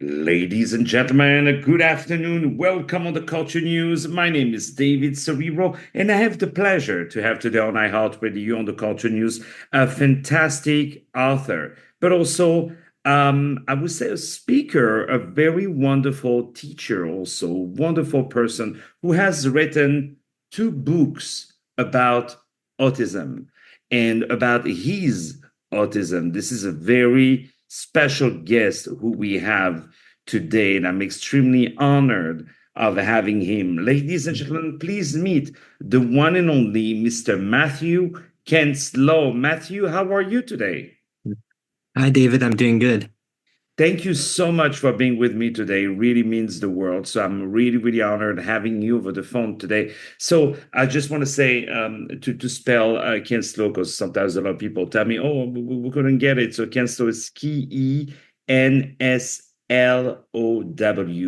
Ladies and gentlemen, good afternoon. Welcome on the Culture News. My name is David Serero, and I have the pleasure to have today on iHeart Radio on the Culture News a fantastic author, but also, I would say, a speaker, a very wonderful teacher, also wonderful person who has written two books about autism and about his autism. This is a very special guest who we have today, and I'm extremely honored of having him. Ladies and gentlemen, please meet the one and only Mr. Matthew Kenslow. Matthew, how are you today? Hi, David. I'm doing good. Thank you so much for being with me today. It really means the world. So I'm really, really honored having you over the phone today. So I just want to say to spell Ken Slow, because sometimes a lot of people tell me, "Oh, we couldn't get it." So Ken Slow is Kenslow,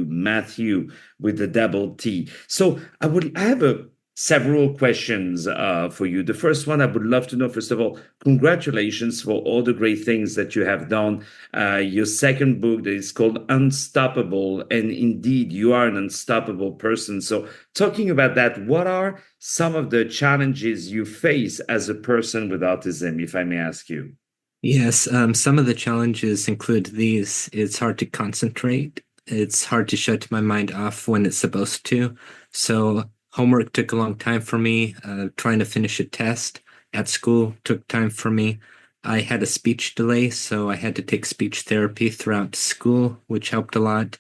Matthew with the double T. So I have a several questions for you. The first one, I would love to know, first of all, congratulations for all the great things that you have done. Your second book that is called Unstoppable, and indeed, you are an unstoppable person. So, talking about that, what are some of the challenges you face as a person with autism, if I may ask you? Yes, some of the challenges include these. It's hard to concentrate. It's hard to shut my mind off when it's supposed to. So, homework took a long time for me. Trying to finish a test at school took time for me. I had a speech delay, so I had to take speech therapy throughout school, which helped a lot.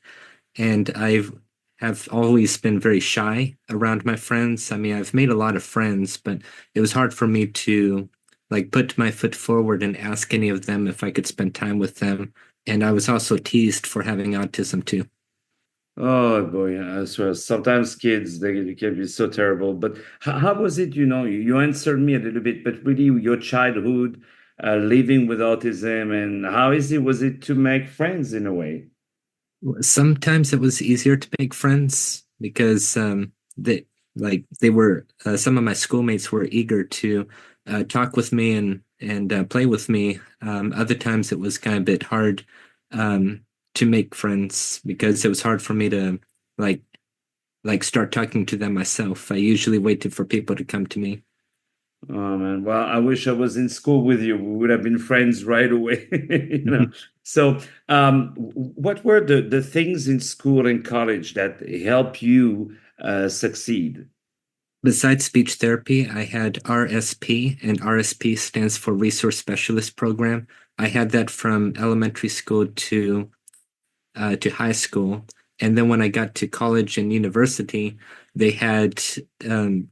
And have always been very shy around my friends. I mean, I've made a lot of friends, but it was hard for me to put my foot forward and ask any of them if I could spend time with them. And I was also teased for having autism too. Oh boy, I swear, sometimes kids they can be so terrible. But how was it? You answered me a little bit, but really your childhood, living with autism, and how easy was it to make friends in a way? Sometimes it was easier to make friends because they were some of my schoolmates were eager to talk with me and play with me. Other times it was kind of a bit hard to make friends because it was hard for me to like start talking to them myself. I usually waited for people to come to me. Oh man, well, I wish I was in school with you. We would have been friends right away, you know. So, what were the things in school and college that help you succeed? Besides speech therapy, I had RSP, and RSP stands for Resource Specialist Program. I had that from elementary school to high school. And then when I got to college and university, they had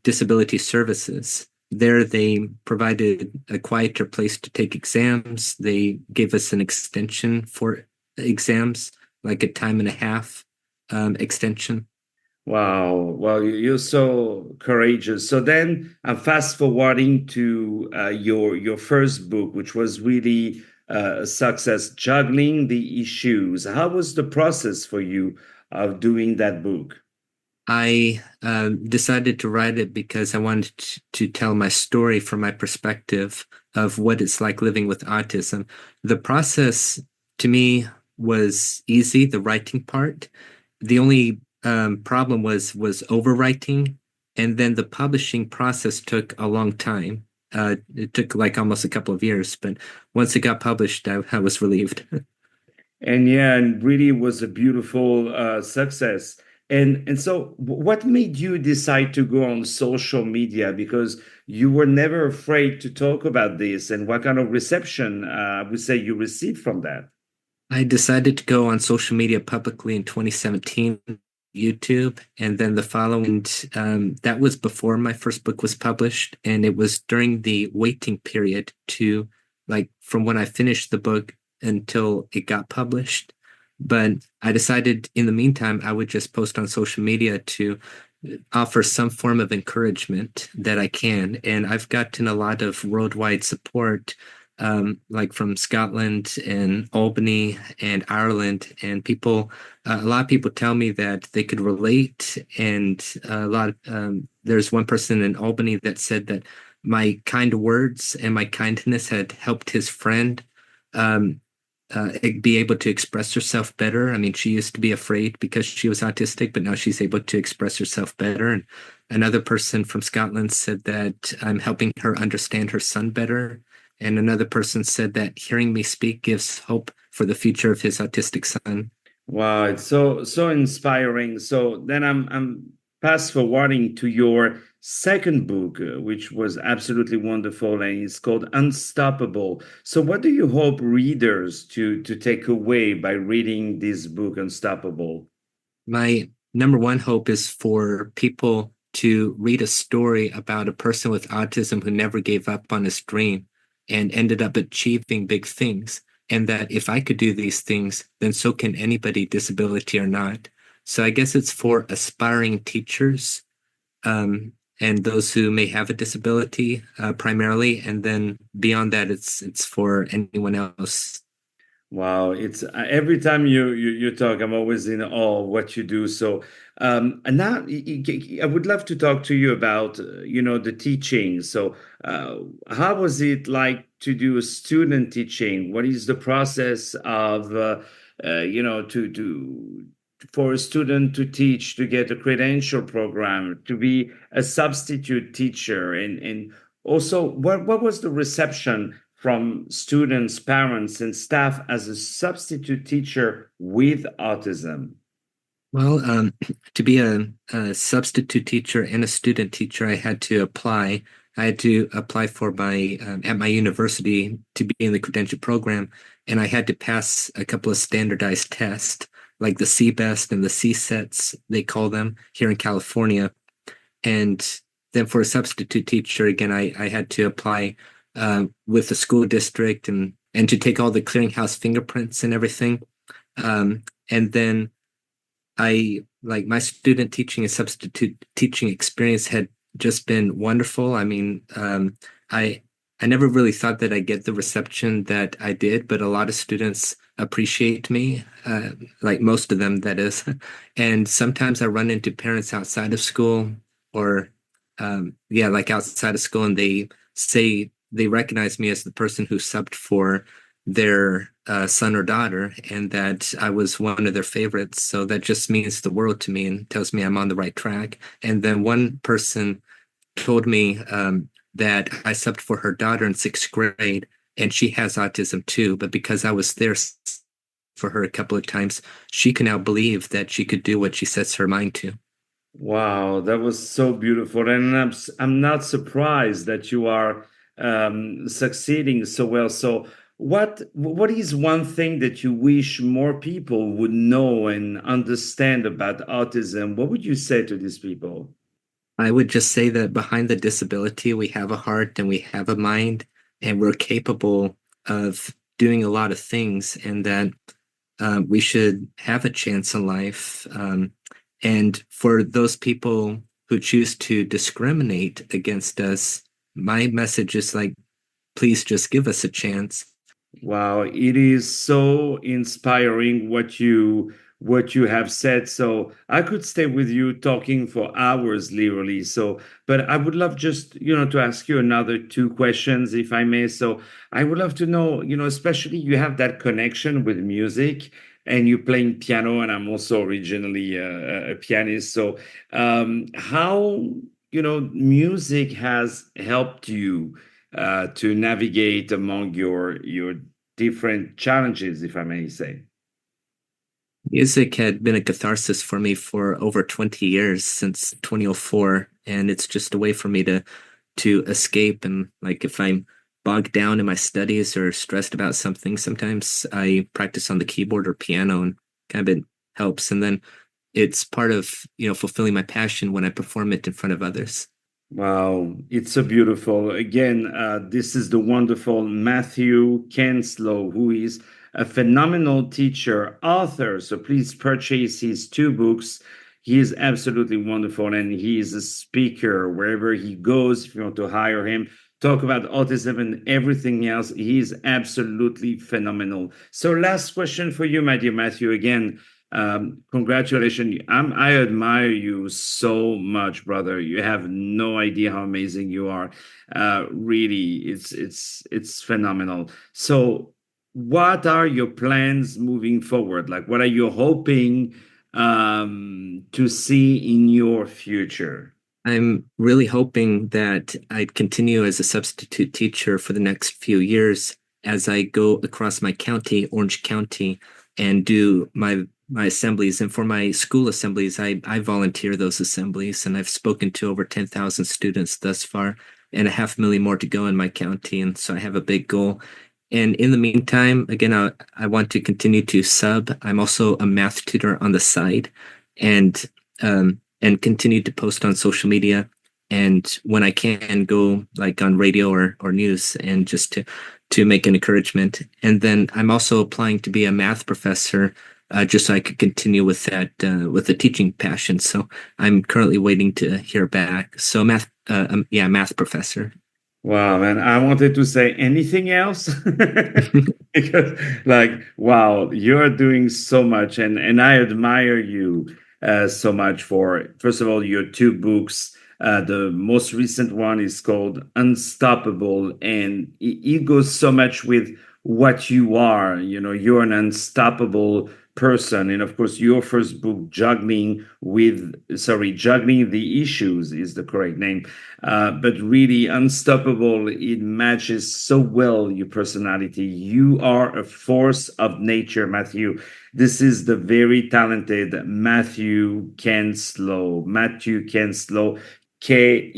disability services. There, they provided a quieter place to take exams. They gave us an extension for exams, like a time and a half extension. Wow. Well, you're so courageous. So then I'm fast forwarding to your first book, which was really a success, Juggling the Issues. How was the process for you of doing that book? I decided to write it because I wanted to tell my story from my perspective of what it's like living with autism. The process to me was easy, the writing part. The only problem was overwriting, and then the publishing process took a long time. It took like almost a couple of years, but once it got published, I was relieved. And yeah, and really was a beautiful success. And so, what made you decide to go on social media? Because you were never afraid to talk about this, and what kind of reception I would say you received from that? I decided to go on social media publicly in 2017, YouTube, and then the following, that was before my first book was published, and it was during the waiting period to from when I finished the book until it got published. But I decided in the meantime, I would just post on social media to offer some form of encouragement that I can. And I've gotten a lot of worldwide support, like from Scotland and Albany and Ireland. And a lot of people tell me that they could relate. And there's one person in Albany that said that my kind words and my kindness had helped his friend um, be able to express herself better. I mean, she used to be afraid because she was autistic, but now she's able to express herself better. And another person from Scotland said that I'm helping her understand her son better. And another person said that hearing me speak gives hope for the future of his autistic son. Wow, it's so inspiring. So then I'm fast forwarding to your second book, which was absolutely wonderful, and it's called Unstoppable. So what do you hope readers to take away by reading this book, Unstoppable? My number one hope is for people to read a story about a person with autism who never gave up on his dream and ended up achieving big things. And that if I could do these things, then so can anybody, disability or not. So I guess it's for aspiring teachers, and those who may have a disability, primarily. And then beyond that, it's for anyone else. Wow, it's every time you talk, I'm always in awe of what you do. So, and now I would love to talk to you about the teaching. So, how was it like to do student teaching? What is the process of to for a student to teach, to get a credential program, to be a substitute teacher, and also what was the reception from students, parents, and staff as a substitute teacher with autism? Well, to be a substitute teacher and a student teacher, I had to apply. I had to apply for my at my university to be in the credential program, and I had to pass a couple of standardized tests, like the CBEST and the CSETs, they call them here in California. And then for a substitute teacher, again, I had to apply with the school district and to take all the clearinghouse fingerprints and everything. And then I like my student teaching and substitute teaching experience had just been wonderful. I mean, I never really thought that I'd get the reception that I did, but a lot of students appreciate me, like most of them, that is. And sometimes I run into parents outside of school or, yeah, like outside of school, and they say they recognize me as the person who subbed for their son or daughter, and that I was one of their favorites. So that just means the world to me and tells me I'm on the right track. And then one person told me that I subbed for her daughter in sixth grade, and she has autism too. But because I was there for her a couple of times, she can now believe that she could do what she sets her mind to. Wow, that was so beautiful, and I'm not surprised that you are succeeding so well. So, what is one thing that you wish more people would know and understand about autism? What would you say to these people? I would just say that behind the disability, we have a heart and we have a mind, and we're capable of doing a lot of things, and that we should have a chance in life. And for those people who choose to discriminate against us, my message is like, please just give us a chance. Wow, it is so inspiring what you have said. So I could stay with you talking for hours, literally. So, but I would love just, to ask you another two questions, if I may. So I would love to know, especially you have that connection with music and you're playing piano, and I'm also originally a pianist. So how, music has helped you to navigate among your different challenges, if I may say. Music had been a catharsis for me for over 20 years, since 2004, and it's just a way for me to escape. And like if I'm bogged down in my studies or stressed about something, sometimes I practice on the keyboard or piano, and kind of it helps. And then it's part of, fulfilling my passion when I perform it in front of others. Wow, it's so beautiful. Again, this is the wonderful Matthew Kenslow, who is a phenomenal teacher, author. So please purchase his two books. He is absolutely wonderful, and he is a speaker wherever he goes. If you want to hire him, talk about autism and everything else, he is absolutely phenomenal. So, last question for you, my dear Matthew. Again, congratulations. I admire you so much, brother. You have no idea how amazing you are. Really, it's phenomenal. So what are your plans moving forward? Like, what are you hoping to see in your future? I'm really hoping that I'd continue as a substitute teacher for the next few years as I go across my county, Orange County, and do my assemblies. And for my school assemblies, I volunteer those assemblies, and I've spoken to over 10,000 students thus far, and a 500,000 more to go in my county. And so I have a big goal. And in the meantime, again, I want to continue to sub. I'm also a math tutor on the side, and and continue to post on social media. And when I can, go like on radio or news, and just to make an encouragement. And then I'm also applying to be a math professor, just so I could continue with that with the teaching passion. So I'm currently waiting to hear back. So yeah, math professor. Wow, man, I wanted to say anything else because, like, wow, you're doing so much, and I admire you so much for, first of all, your two books. The most recent one is called Unstoppable, and it goes so much with what you are. You know, you're an unstoppable person, and of course, your first book, Juggling the Issues, is the correct name, but really unstoppable. It matches so well your personality. You are a force of nature, Matthew. This is the very talented Matthew Kenslow. Matthew Kenslow, Kenslow.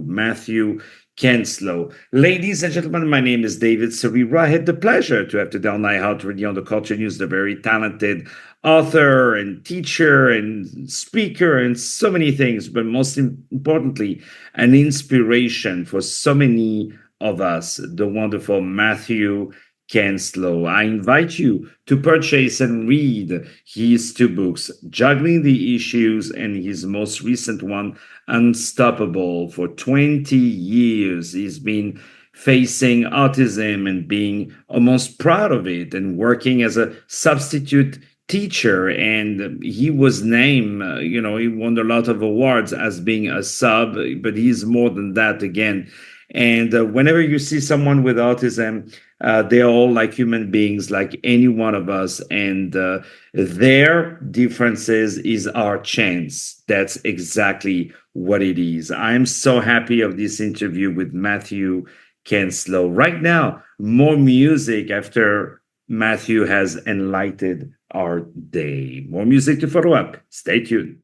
Matthew Kenslow. Ladies and gentlemen, my name is David Serero. I had the pleasure to have today on iHeart Radio on the Culture News the very talented author and teacher and speaker and so many things, but most importantly, an inspiration for so many of us, the wonderful Matthew Kenslow. I invite you to purchase and read his two books, Juggling the Issues, and his most recent one, Unstoppable. For 20 years, he's been facing autism and being almost proud of it and working as a substitute teacher. And he was named, he won a lot of awards as being a sub, but he's more than that again. And whenever you see someone with autism, they're all like human beings, like any one of us. And their differences is our chance. That's exactly what it is. I'm so happy of this interview with Matthew Kenslow. Right now, more music after Matthew has enlightened our day. More music to follow up. Stay tuned.